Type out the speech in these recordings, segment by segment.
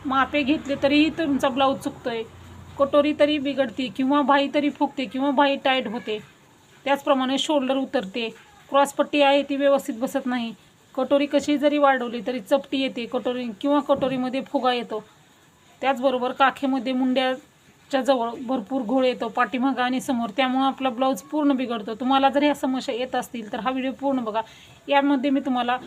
मापे घेतले तरीही तुमचा ब्लाऊज चुकतोय, कटोरी तरी बिघडते किंवा बाही तरी फुगते किंवा बाही टाईट होते, त्याचप्रमाणे शोल्डर उतरते, क्रॉसपट्टी आहे ती व्यवस्थित बसत नाही, कटोरी कशी जरी वाढवली तरी चपटी येते कटोरी किंवा कटोरीमध्ये फुगा येतो, त्याचबरोबर काखेमध्ये मुंड्याच्या जवळ भरपूर घोळ येतो पाठीमागं आणि समोर, त्यामुळे आपला ब्लाऊज पूर्ण बिघडतो। तुम्हाला जर ह्या समस्या येत असतील तर हा व्हिडिओ पूर्ण बघा। यामध्ये मी तुम्हाला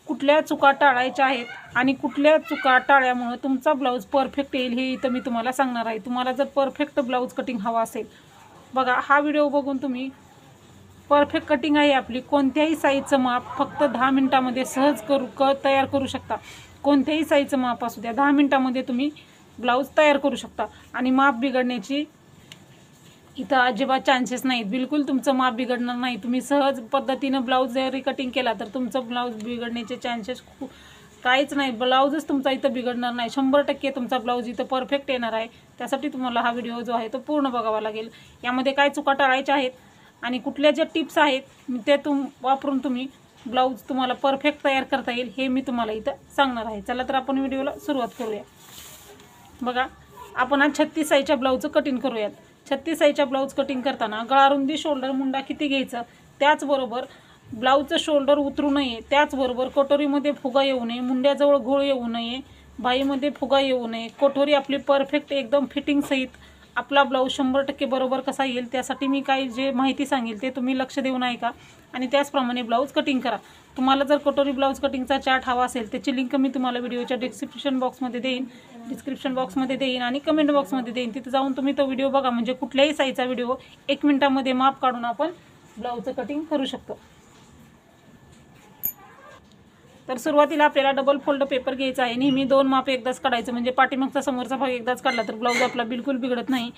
कुठल्या चुका टाळायच्या आहेत आणि कुठल्या चुका टाळल्यामुळे तुमचा ब्लाऊज परफेक्ट येईल हे इथं मी तुम्हाला सांगणार आहे। तुम्हाला जर परफेक्ट ब्लाऊज कटिंग हवा असेल, बघा हा व्हिडिओ बघून तुम्ही परफेक्ट कटिंग आहे आपली, कोणत्याही साईजचं माप फक्त 10 मिनिटामध्ये सहज तयार करू शकता। कोणत्याही साईजचं माप असू द्या, 10 मिनिटामध्ये तुम्ही ब्लाऊज तयार करू शकता आणि माप बिघडण्याची इथं अजिबात चान्सेस नाहीत। बिलकुल तुमचं माप बिघडणार नाही। तुम्ही सहज पद्धतीनं ब्लाऊज जरी कटिंग केला तर तुमचं ब्लाऊज बिघडण्याचे चान्सेस काहीच नाही। ब्लाऊजच तुमचा इथं बिघडणार नाही, 100% तुमचा ब्लाऊज इथं परफेक्ट येणार आहे। त्यासाठी तुम्हाला हा व्हिडिओ जो आहे तो पूर्ण बघावा लागेल। यामध्ये काय चुका टाळायच्या आहेत आणि कुठल्या ज्या टिप्स आहेत ते वापरून तुम्ही ब्लाऊज तुम्हाला परफेक्ट तयार करता येईल हे मी तुम्हाला इथं सांगणार आहे। चला तर आपण व्हिडिओला सुरुवात करूया। बघा आपण आज 36 साईजच्या ब्लाऊजचं कटिंग करूयात। 36 साईजच्या ब्लाऊज कटिंग करताना गळारुंदी शोल्डर मुंडा किती घ्यायचा, त्याचबरोबर ब्लाऊजचं शोल्डर उतरू नये, त्याचबरोबर कटोरीमध्ये फुगा येऊ नये, मुंड्याजवळ घोळ येऊ नये, बाहीमध्ये फुगा येऊ नये, कटोरी आपली परफेक्ट एकदम फिटिंग सहित आपला ब्लाऊज 100% बरोबर कसा येईल त्यासाठी मी काय जे माहिती सांगेल ते तुम्ही लक्ष देऊन ऐका आणि त्याचप्रमाणे ब्लाऊज कटिंग करा। तुम्हाला जर कटोरी ब्लाऊज कटिंगचा चार्ट हवा असेल त्याची लिंक मी तुम्हाला व्हिडिओच्या डिस्क्रिप्शन बॉक्समध्ये देईन आणि कमेंट बॉक्समध्ये देईन, तिथे जाऊन तुम्ही तो व्हिडिओ बघा। म्हणजे कुठल्याही साईजचा व्हिडिओ 1 मिनिटामध्ये माप काढून आपण ब्लाऊजचं कटिंग करू शकतो। तर सुरुवातीला आपल्याला डबल फोल्ड पेपर घ्यायचा आहे। नेहमी 2 माप एकदाच काढायचं, म्हणजे पाठीमागचा समोरचा भाग एकदाच काढला तर ब्लाऊज आपला बिलकुल बिघडत नाही,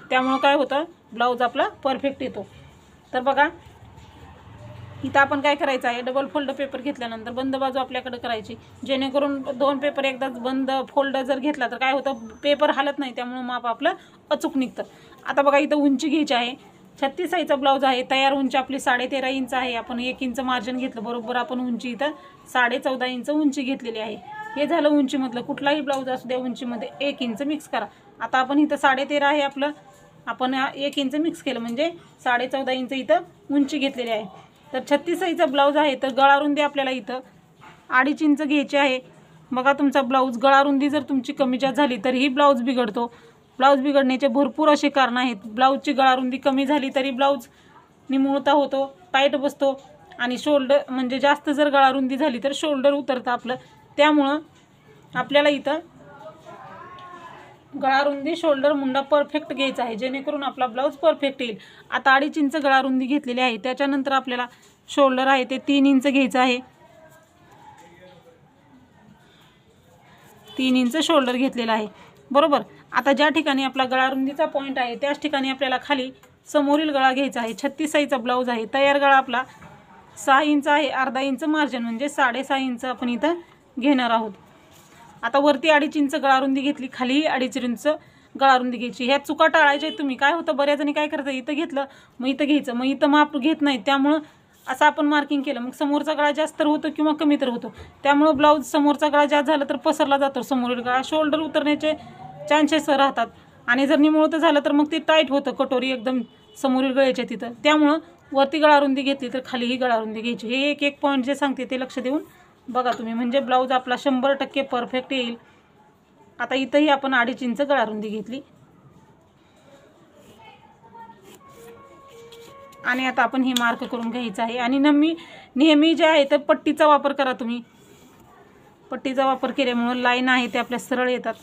त्यामुळे काय होतं ब्लाऊज आपला परफेक्ट येतो। तर बघा इथं आपण काय करायचं आहे, डबल फोल्ड पेपर घेतल्यानंतर बंद बाजू आपल्याकडे करायची, जेणेकरून 2 पेपर एकदाच बंद फोल्ड जर घेतला तर काय होतं पेपर हालत नाही, त्यामुळे माप आपलं अचूक निघतं। आता बघा इथं उंची घ्यायची आहे। 36 साईजचा ब्लाऊज आहे, तयार उंची आपली 13.5 इंच आहे। आपण 1 इंच मार्जिन घेतलं, बरोबर आपण उंची इथं 14.5 इंच उंची घेतलेली आहे। हे झालं उंचीमधलं। कुठलाही ब्लाऊज असू द्या उंचीमध्ये 1 इंच मिक्स करा। आता आपण इथं 13.5 आहे आपलं, आपण 1 इंच मिक्स केलं म्हणजे 14.5 इंच इथं उंची घेतलेली आहे। तर 36 साईजचा ब्लाऊज आहे, तर गळारुंदी आपल्याला इथं 2.5 इंच घ्यायची आहे। बघा तुमचा ब्लाऊज गळारुंदी जर तुमची कमी जास्त झाली तरीही ब्लाऊज बिघडतो। ब्लाऊज बिघडण्याचे भरपूर असे कारण आहेत। ब्लाऊजची गळारुंदी कमी झाली तरी ब्लाऊज निमुळता होतो, टाईट बसतो आणि शोल्डर म्हणजे जास्त जर गळारुंदी झाली तर शोल्डर उतरतं आपलं, त्यामुळं आपल्याला इथं गळारुंदी शोल्डर मुंडा परफेक्ट घ्यायचा आहे, जेणेकरून आपला ब्लाऊज परफेक्ट येईल। आता 2.5 इंच गळारुंदी घेतलेली आहे, त्याच्यानंतर आपल्याला शोल्डर आहे ते 3 इंच घ्यायचं आहे। 3 इंच शोल्डर घेतलेला आहे, बरोबर। आता ज्या ठिकाणी आपला गळारुंदीचा पॉईंट आहे त्याच ठिकाणी आपल्याला खाली समोरील गळा घ्यायचा आहे। 36 साईजचा ब्लाऊज आहे, तयार गळा आपला 6 इंच आहे, अर्धा इंच मार्जिन म्हणजे 6.5 इंच आपण इथं घेणार आहोत। आता वरती 2.5 इंच गळारुंदी घेतली, खाली 2.5 इंच गळारुंदी घ्यायची। ह्या चुका टाळायच्या तुम्ही। काय होतं बऱ्याच जणी काय करतात, इथं घेतलं मग इथं घ्यायचं, मग इथं माप घेत नाही, त्यामुळं असं आपण मार्किंग केलं मग समोरचा गळा जास्त तर होतो किंवा कमी तर होतो, त्यामुळं ब्लाऊज समोरचा गळा जास्त झाला तर पसरला जातो समोरील गळा, शोल्डर उतरण्याचे चान्सेस राहतात आणि जर निमुळतं झालं तर मग ते टाईट होतं कटोरी एकदम समोरील गळ्याच्या तिथं, त्यामुळं वरती गळारुंदी घेतली तर खाली ही गळारुंदी घ्यायची। हे एक पॉईंट जे सांगते ते लक्ष देऊन बघा तुम्ही, म्हणजे ब्लाऊज आपला 100% परफेक्ट येईल। आता इथंही आपण 2.5 इंच गळारुंदी घेतली आणि आता आपण हे मार्क करून घ्यायचं आहे। आणि नेहमी जे आहे तर पट्टीचा वापर करा तुम्ही। पट्टीचा वापर केल्यामुळे लाईन आहे ते आपल्या सरळ येतात।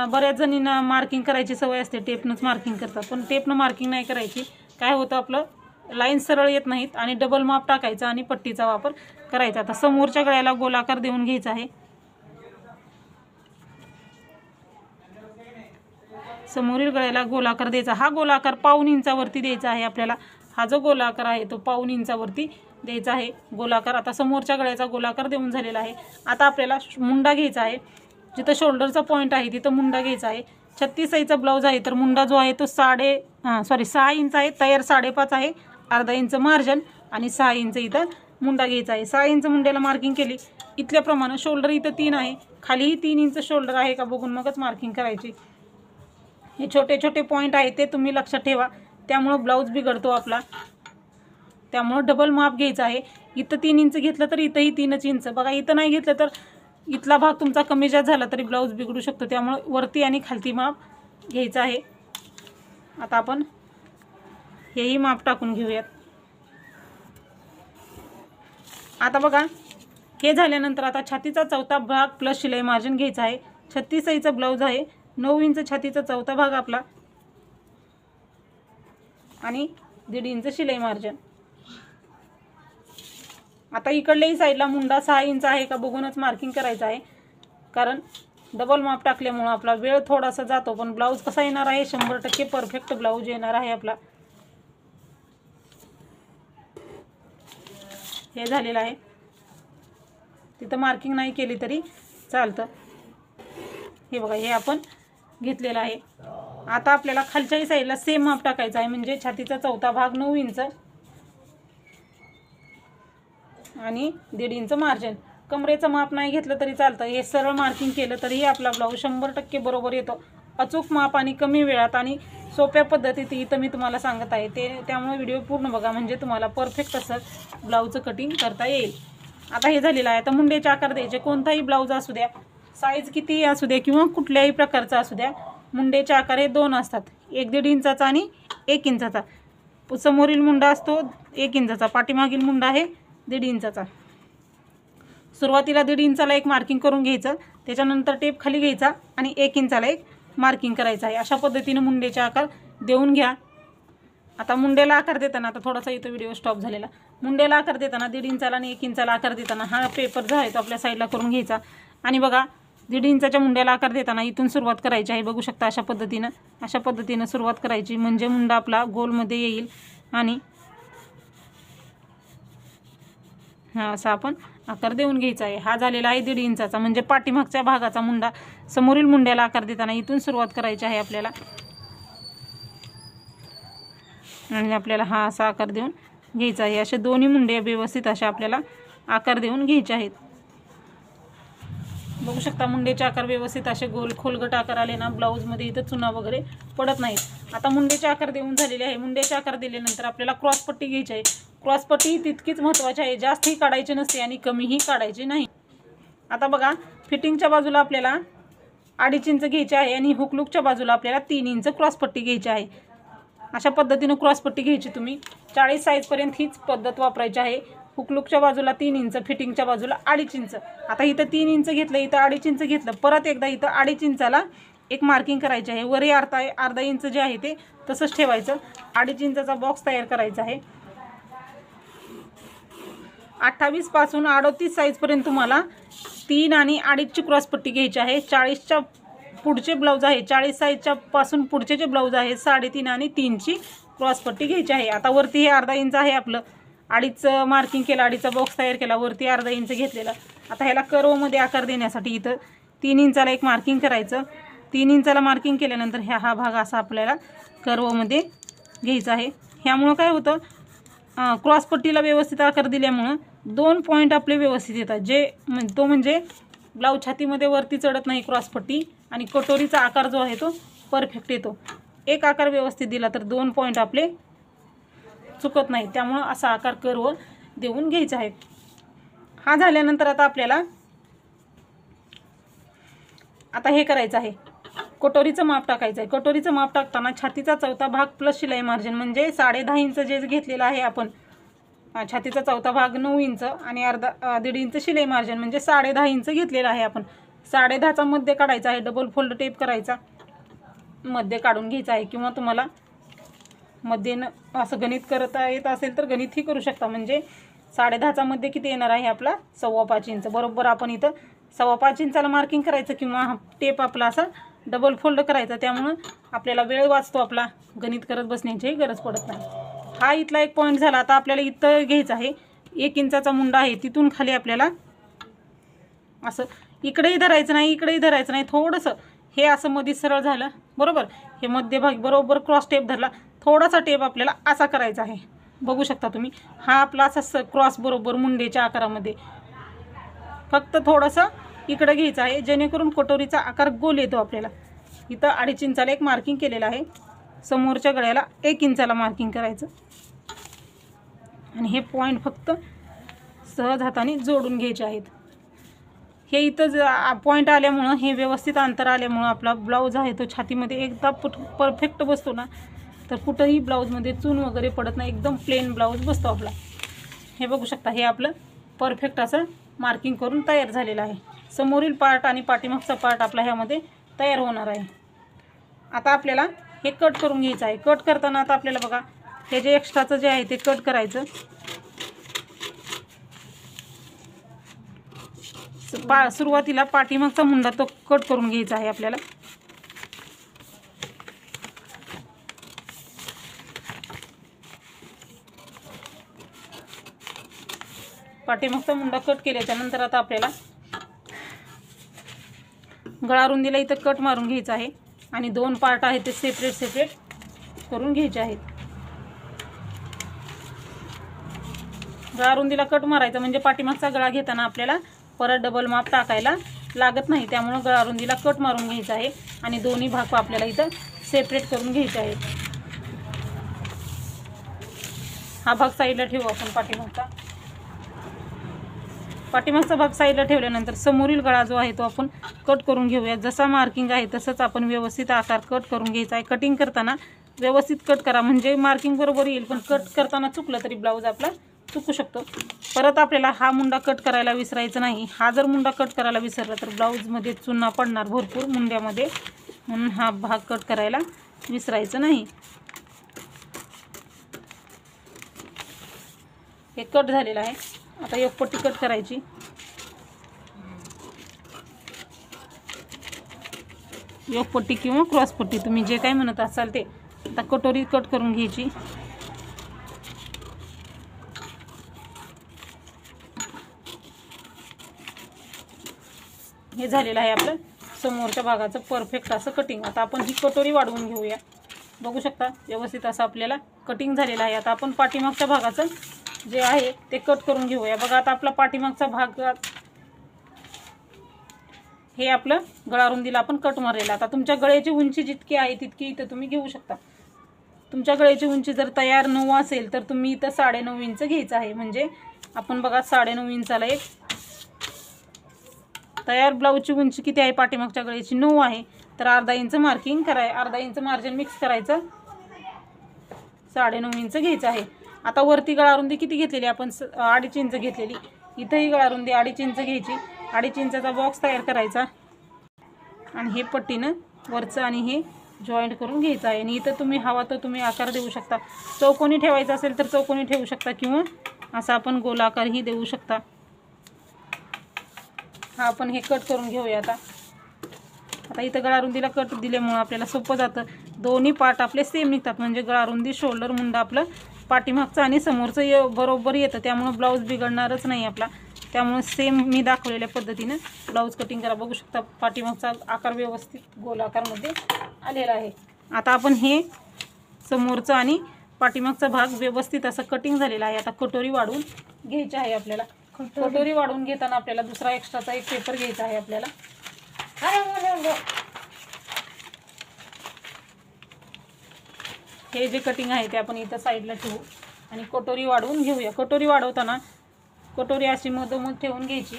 बऱ्याच जणींना मार्किंग करायची सवय असते, टेपनंच मार्किंग करतात, पण टेपनं मार्किंग नाही करायची। काय होतं आपलं लाईन सरळ येत नाहीत आणि डबल माप टाकायचा आणि पट्टीचा वापर करायचा। आता समोरच्या गळ्याला गोलाकार देऊन घ्यायचा आहे, समोरील गळ्याला गोलाकार द्यायचा। हा गोलाकार 1.5 इंचावरती द्यायचा आहे आपल्याला। हा जो गोलाकार आहे तो 1.5 इंचावरती द्यायचा आहे गोलाकार। आता समोरच्या गळ्याचा गोलाकार देऊन झालेला आहे। आता आपल्याला मुंडा घ्यायचा आहे, जिथं शोल्डरचा पॉईंट आहे तिथं मुंडा घ्यायचा आहे। 36 साईजचा ब्लाऊज आहे तर मुंडा जो आहे तो 6 इंच आहे, तयार 5.5 आहे, अर्धा इंच मार्जिन आणि 6 इंच इथं मुंडा घ्यायचा आहे। 6 इंच मुंड्याला मार्किंग केली। इथल्याप्रमाणे शोल्डर इथं 3 आहे, खालीही 3 इंच शोल्डर आहे का बघून मगच मार्किंग करायची। हे छोटे छोटे पॉईंट आहे ते तुम्ही लक्षात ठेवा, त्यामुळं ब्लाऊज बिघडतो आपला। त्यामुळं डबल माप घ्यायचं आहे। इथं 3 इंच घेतलं तर इथंही 3 इंच बघा। इथं नाही घेतलं तर इथला भाग तुमचा कमी जास्त झाला तरी ब्लाऊज बिघडू शकतो, त्यामुळं वरती आणि खालती माप घ्यायचं आहे। आता आपण हेही माप टाकून घेऊयात। आता बघा हे झाल्यानंतर आता छातीचा चौथा भाग प्लस शिलाई मार्जिन घ्यायचा आहे। 36 इंच ब्लाऊज आहे, 9 इंच छातीचा चौथा भाग आपला आणि 1.5 इंच शिलाई मार्जिन। आता इकडल्याही साईडला मुंडा 6 इंच आहे का बघूनच मार्किंग करायचं आहे, कारण डबल माप टाकल्यामुळं आपला वेळ थोडासा जातो, पण ब्लाऊज कसा येणार आहे 100% परफेक्ट ब्लाऊज येणार आहे आपला। हे झालेलं आहे, तिथं मार्किंग नाही केली तरी चालतं। हे बघा हे आपण घेतलेलं आहे। आता आपल्याला खालच्याही साईडला सेम माप टाकायचं आहे, म्हणजे छातीचा चौथा भाग 9 इंच आणि 1.5 इंच मार्जिन। कमरेचं माप नाही घेतलं तरी चालतं, हे सरळ मार्किंग केलं तरीही आपला ब्लाऊज 100% बरोबर येतो। अचूक माप आणि कमी वेळात आणि सोप्या पद्धतीत इथं मी तुम्हाला सांगत आहे, त्यामुळे व्हिडिओ पूर्ण बघा, म्हणजे तुम्हाला परफेक्ट असं ब्लाऊजचं कटिंग करता येईल। आता हे झालेलं आहे। आता मुंड्याचे आकार द्यायचे, कोणताही ब्लाऊज असू द्या, साईज कितीही असू द्या किंवा कुठल्याही प्रकारचा असू द्या, मुंड्याचे आकार हे 2 असतात, 1.5 इंचाचा आणि 1 इंचाचा। समोरील मुंडा असतो 1 इंचाचा, पाठीमागील मुंडा आहे 1.5 इंचाचा। सुरुवातीला 1.5 इंचाला एक मार्किंग करून घ्यायचं, त्याच्यानंतर टेप खाली घ्यायचा आणि 1 इंचाला एक मार्किंग करायचं आहे। अशा पद्धतीने मुंड्याचे आकार देऊन घ्या। आता मुंड्याला आकार देताना, आता थोडासा इथं व्हिडिओ स्टॉप झालेला, मुंड्याला आकार देताना 1.5 इंचाला आणि 1 इंचाला आकार देताना हा पेपर जो आहे तो आपल्या साईडला करून घ्यायचा आणि बघा 1.5 इंचाच्या मुंड्याला आकार देताना इथून सुरुवात करायची आहे। बघू शकता अशा पद्धतीनं सुरुवात करायची, म्हणजे मुंडा आपला गोलमध्ये येईल आणि हा असा आपण आकार देऊन घ्यायचा आहे। हा झालेला आहे 1.5 इंचाचा, म्हणजे पाठीमागच्या भागाचा मुंडा। समोरील मुंड्याला आकार देताना इथून सुरुवात करायची आहे आपल्याला आणि आपल्याला हा असा आकार देऊन घ्यायचा आहे। असे दोन्ही मुंडे व्यवस्थित अशा आपल्याला आकार देऊन घ्यायचे आहेत। बघू शकता मुंड्याचे आकार व्यवस्थित असे गोल खोलगट आकार आले ना, ब्लाऊजमध्ये इथं चुना वगैरे पडत नाहीत। आता मुंड्याचे आकार देऊन झालेले आहे। मुंड्याचे आकार दिल्यानंतर आपल्याला क्रॉसपट्टी घ्यायची आहे। क्रॉसपट्टी तितकीच महत्त्वाची आहे, जास्तही काढायची नसते आणि कमीही काढायची नाही। आता बघा फिटिंगच्या बाजूला आपल्याला 2.5 इंच घ्यायची आहे आणि हुकलूकच्या बाजूला आपल्याला 3 इंच क्रॉसपट्टी घ्यायची आहे। अशा पद्धतीनं क्रॉसपट्टी घ्यायची तुम्ही। 40 साईजपर्यंत हीच पद्धत वापरायची आहे। हुकलूकच्या बाजूला 3 इंच, फिटिंगच्या बाजूला 2.5 इंच। आता इथं 3 इंच घेतलं, इथं 2.5 इंच घेतलं, परत एकदा इथं 2.5 इंचाला एक मार्किंग करायची आहे। वरही अर्धा इंच जे आहे ते तसंच ठेवायचं। 2.5 इंचाचा बॉक्स तयार करायचा आहे। 28 पासून 38 साईजपर्यंत तुम्हाला 3 आणि 2.5ची क्रॉसपट्टी घ्यायची आहे। 40च्या पुढचे ब्लाऊज आहे, 40 साईजच्या पासून पुढचे जे ब्लाऊज आहे 3.5 आणि 3ची क्रॉसपट्टी घ्यायची आहे। आता वरती हे अर्धा इंच आहे आपलं, 2.5चं मार्किंग केलं, 2.5चा बॉक्स तयार केला, वरती अर्धा इंच घेतलेला। आता ह्याला कर्वमध्ये आकार देण्यासाठी इथं 3 इंचाला एक मार्किंग करायचं। 3 इंचाला मार्किंग केल्यानंतर हा भाग असा आपल्याला कर्वमध्ये घ्यायचा आहे। ह्यामुळं काय होतं, क्रॉसपट्टीला व्यवस्थित आकार दिल्यामुळं 2 पॉईंट आपले व्यवस्थित येतात, तो म्हणजे ब्लाऊज छातीमध्ये वरती चढत नाही क्रॉसपट्टी आणि कटोरीचा आकार जो आहे तो परफेक्ट येतो। एक आकार व्यवस्थित दिला तर 2 पॉईंट आपले चुकत नाही, त्यामुळं असा आकार कर्व देऊन घ्यायचा आहे। हा झाल्यानंतर आता आपल्याला आता हे करायचं आहे, कटोरीचं माप टाकायचं आहे। कटोरीचं माप टाकताना छातीचा चौथा भाग प्लस शिलाई मार्जिन, म्हणजे 10.5 इंच जे घेतलेलं आहे आपण, छातीचा चौथा भाग 9 इंच आणि 1.5 इंच शिलाई मार्जिन, म्हणजे 10.5 इंच घेतलेला आहे आपण। 10.5चा मध्य काढायचा आहे, डबल फोल्ड टेप करायचा, मध्य काढून घ्यायचा आहे। किंवा तुम्हाला मध्ये असं गणित करता येत असेल तर गणितही करू शकता, म्हणजे 10.5चा मध्ये किती येणार आहे आपला 5.25 इंच। बरोबर आपण इथं 5.25 इंचाला मार्किंग करायचं किंवा टेप आपला असा डबल फोल्ड करायचा, त्यामुळं आपल्याला वेळ वाचतो, आपला गणित करत बसण्याची गरज पडत नाही। हा इथला एक पॉईंट झाला। आता आपल्याला इथं घ्यायचं आहे 1 इंचाचा मुंडा आहे, तिथून खाली आपल्याला असं इकडेही धरायचं नाही, इकडेही धरायचं नाही, थोडंसं हे असं मध्ये सरळ झालं बरोबर। हे मध्यभागी बरोबर क्रॉस टेप धरला, थोडासा टेप आपल्याला असा करायचा आहे बघू शकता तुम्ही, हा आपला असा क्रॉस बरोबर मुंडेच्या आकारामध्ये फक्त थोडंसं इकडं घ्यायचं आहे, जेणेकरून कटोरीचा आकार गोल येतो आपल्याला. इथं 2.5 इंचाला एक मार्किंग केलेलं आहे, समोरच्या गळ्याला 1 इंचाला मार्किंग करायचं आणि हे पॉईंट फक्त सहज हाताने जोडून घ्यायचे आहेत. हे इथं पॉईंट आल्यामुळं, हे व्यवस्थित अंतर आल्यामुळं आपला ब्लाऊज आहे तो छातीमध्ये एकदा परफेक्ट बसतो ना, तर कुठंही ब्लाऊजमध्ये चून वगैरे पडत नाही, एकदम प्लेन ब्लाऊज बसतो आपला. हे बघू शकता, हे आपलं परफेक्ट असं मार्किंग करून तयार झालेलं आहे. समोरील पार्ट आणि पाठीमागचा पार्ट आपला ह्यामध्ये तयार होणार आहे. आता आपल्याला हे कट करून घ्यायचं आहे. कट करताना आता आपल्याला बघा, हे जे एक्स्ट्राचं जे आहे ते कट करायचं. सुरुवातीला पाठीमागचा मुंडा तो कट करून घ्यायचा आहे आपल्याला. पाठीमागचा मुंडा कट केल्याच्या नंतर आता आपल्याला गळा रुंदीला इथं कट मारून घ्यायचा आहे आणि 2 पार्ट आहेत ते सेपरेट करून घ्यायचे आहेत. गळा रुंदीला कट मारायचा म्हणजे पाठीमागचा गळा घेताना आपल्याला परत डबल माप टाकायला लागत नाही. त्यामुळे गळा रुंदीला कट मारून घ्यायचा आहे आणि दोन्ही भाग आपल्याला इथं सेपरेट करून घ्यायचे आहेत. हा भाग साईडला ठेवू आपण. पाठीमागचा भाग साईडला ठेवल्यानंतर समोरील गळा जो आहे तो आपण कट करून घेऊया. जसा मार्किंग आहे तसंच आपण व्यवस्थित आकार कट करून घ्यायचा आहे. कटिंग करताना व्यवस्थित कट करा म्हणजे मार्किंग बरोबर येईल, पण कट करताना चुकलं तरी ब्लाऊज आपला चुकू शकतो. परत आपल्याला हा मुंडा कट करायला विसरायचा नाही. हा जर मुंडा कट करायला विसरला तर ब्लाऊजमध्ये चुना पडणार भरपूर मुंड्यामध्ये, म्हणून हा भाग कट करायला विसरायचं नाही. हे कट झालेलं आहे. आता एक पट्टी कट करायची. एक पट्टी किंवा क्रॉस पट्टी तुम्ही जे काय म्हणत असाल ते. आता कटोरी कट करून घ्यायची. हे झालेलं आहे आपलं समोरच्या भागाचं परफेक्ट असं कटिंग. आता आपण ही कटोरी वाढवून घेऊया. बघू शकता व्यवस्थित असं आपल्याला कटिंग झालेलं आहे. आता आपण पाठीमागच्या भागाचं जे आहे ते कट करून घेऊया. बघा आता आपला पाठीमागचा भाग हे आपलं गळा रुंदीला आपण कट मारलेला. आता तुमच्या गळ्याची उंची जितकी आहे तितकी इथं तुम्ही घेऊ शकता. तुमच्या गळ्याची उंची जर तयार 9 असेल तर तुम्ही इथं 9.5 इंच घ्यायचं आहे. म्हणजे आपण बघा 9.5 इंचाला एक तयार ब्लाऊजची उंची किती आहे, पाठीमागच्या गळ्याची 9 आहे, तर अर्धा इंच मार्किंग अर्धा इंच मार्जिन मिक्स करायचं. 9.5 इंच घ्यायचं आहे. आता वरती गळा रुंदी किती घेतलेली आपण 2.5 इंच घेतलेली. इथंही गळा रुंदी 2.5 इंच घ्यायची. 2.5 इंचाचा बॉक्स तयार करायचा आणि हे पट्टीनं वरचं आणि हे जॉईंट करून घ्यायचं आहे. आणि इथं तुम्ही हवा तर तुम्ही आकार देऊ शकता. चौकोनी ठेवायचा असेल तर चौकोनी ठेवू शकता किंवा असा आपण गोलाकारही देऊ शकता. हा आपण हे कट करून घेऊया. आता इथं गळा रुंदीला कट दिल्यामुळं आपल्याला सोपं जातं. दोन्ही पार्ट आपले सेम निघतात म्हणजे गळा रुंदी शोल्डर मुंडा आपलं पाठीमागचं आणि समोरचं बरोबर येतं. त्यामुळं ब्लाऊज बिघडणारच नाही आपला. त्यामुळे सेम मी दाखवलेल्या पद्धतीनं ब्लाऊज कटिंग करा. बघू शकता पाठीमागचा आकार व्यवस्थित गोलाकारमध्ये आलेला आहे. आता आपण हे समोरचं आणि पाठीमागचा भाग व्यवस्थित असं कटिंग झालेला आहे. आता कटोरी वाढवून घ्यायची आहे आपल्याला. कटोरी वाढवून घेताना आपल्याला दुसरा एक्स्ट्राचा एक पेपर घ्यायचा आहे आपल्याला. हे जे कटिंग आहे ते आपण इथं साईडला ठेवू आणि कटोरी वाढवून घेऊया. कटोरी वाढवताना कटोरी अशी मधोमध ठेवून घ्यायची.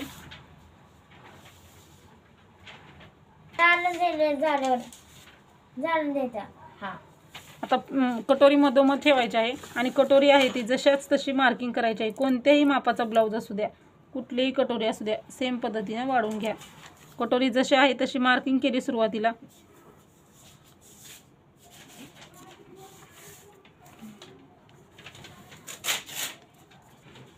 आता कटोरी मधोमध ठेवायची आहे आणि कटोरी आहे ती जशाच तशी मार्किंग करायची आहे. कोणत्याही मापाचा ब्लाऊज असू द्या, कुठलीही कटोरी असू द्या, सेम पद्धतीने वाढवून घ्या. कटोरी जशी आहे तशी मार्किंग केली सुरुवातीला.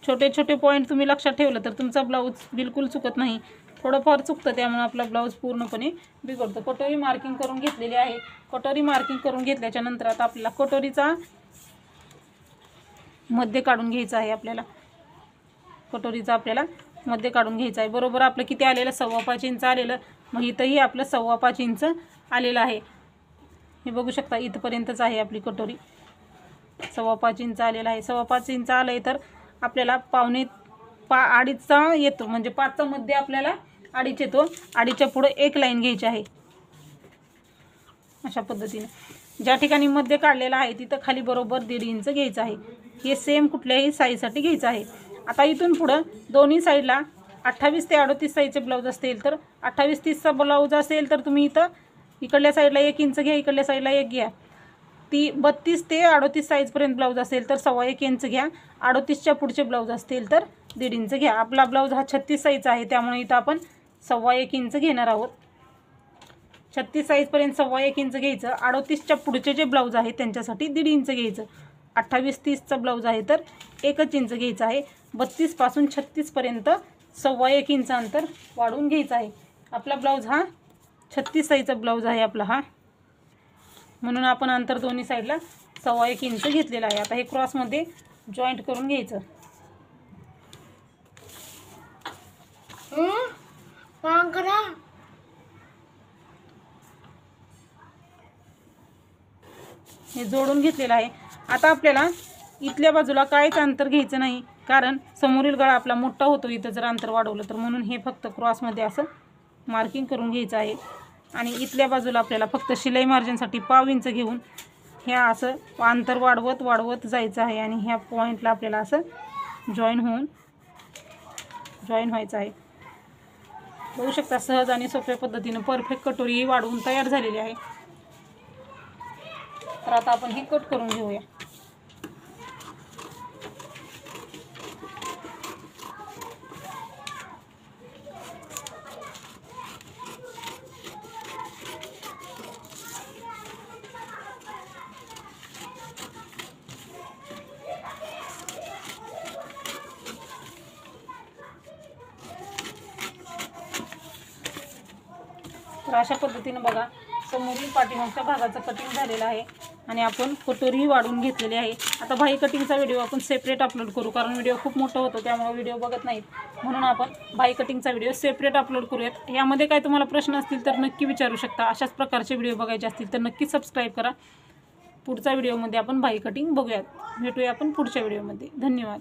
छोटे छोटे पॉईंट तुम्ही लक्षात ठेवलं तर तुमचा ब्लाऊज बिलकुल चुकत नाही. थोडंफार चुकतं त्यामुळे आपला ब्लाऊज पूर्णपणे बिघडतो. कटोरी मार्किंग करून घेतलेली आहे. कटोरी मार्किंग करून घेतल्याच्या नंतर आता आपल्याला कटोरीचा मध्य काढून घ्यायचा आहे. कटोरीचा आपल्याला मध्य काढून घ्यायचा आहे. बरोबर आपलं किती आलेलं 5.25 इंच आलेलं. मग इथंही आपलं 5.25 इंच आलेलं आहे. हे बघू शकता इथपर्यंतच आहे आपली कटोरी. 5.25 इंच आलेला आहे. 5.25 इंच आलं आहे तर आपल्याला पावणे 2.5 येतो, म्हणजे 5चा मध्ये आपल्याला 2.5 येतो. 2.5च्या पुढे एक लाईन घ्यायची आहे अशा पद्धतीने. ज्या ठिकाणी मध्य काढलेला आहे तिथं खाली बरोबर 1.5 इंच घ्यायचं आहे. हे सेम कुठल्याही साईजसाठी घ्यायचं आहे. आता इथून पुढं दोन्ही साईडला 28 ते 38 साईजचे ब्लाऊज असतील तर 28-30चा ब्लाऊज असेल तर तुम्ही इथं इकडल्या साईडला 1 इंच घ्या, इकडल्या साईडला 1 घ्या. 32 ते 38 साईजपर्यंत ब्लाऊज असेल तर 1.25 इंच घ्या. 38च्या पुढचे ब्लाऊज असतील तर 1.5 इंच घ्या. आपला ब्लाऊज हा 36 साईजचा आहे त्यामुळे इथं आपण 1.25 इंच घेणार आहोत. 36 साईजपर्यंत 1.25 इंच घ्यायचं. 38च्या पुढचे जे ब्लाऊज आहेत त्यांच्यासाठी 1.5 इंच घ्यायचं. 28-30चा ब्लाऊज आहे तर 1 इंच घ्यायचं आहे. 32 पासून 36पर्यंत 1.25 इंच अंतर वाढवून घ्यायचं आहे. आपला ब्लाऊज हा 36 साईजचा ब्लाऊज आहे आपला हा, म्हणून आपण अंतर दोन्ही साईडला 1.25 इंच घेतलेलं आहे. आता हे क्रॉसमध्ये जॉईंट करून घ्यायचं. हे जोडून घेतलेलं आहे. आता आपल्याला इथल्या बाजूला काहीच अंतर घ्यायचं नाही, कारण समोरील गळा आपला मोठा होतो इथं जर अंतर वाढवलं तर, म्हणून हे फक्त क्रॉसमध्ये असं मार्किंग करून घ्यायचं आहे. आणि इथल्या बाजूला आपल्याला फक्त शिलाई मार्जिनसाठी 1.5 इंच घेऊन ह्या असं अंतर वाढवत जायचं आहे. आणि ह्या पॉईंटला आपल्याला असं जॉईन व्हायचं आहे. बघू शकता सहज आणि सोप्या पद्धतीनं परफेक्ट कटोरी ही वाढवून तयार झालेली आहे. तर आता आपण हे कट करून घेऊया. तर अशा पद्धतीनं बघा समोरील पाठीमागच्या भागाचं कटिंग झालेलं आहे आणि आपण कटोरीही वाढवून घेतलेली आहे. आता भाई कटिंगचा व्हिडिओ आपण सेपरेट अपलोड करू, कारण व्हिडिओ खूप मोठा होतो त्यामुळे व्हिडिओ बघत नाहीत, म्हणून आपण भाई कटिंगचा व्हिडिओ सेपरेट अपलोड करूयात. यामध्ये काय तुम्हाला प्रश्न असतील तर नक्की विचारू शकता. अशाच प्रकारचे व्हिडिओ बघायचे असतील तर नक्की सबस्क्राईब करा. पुढच्या व्हिडिओमध्ये आपण भाई कटिंग बघूयात. भेटूया आपण पुढच्या व्हिडिओमध्ये. धन्यवाद.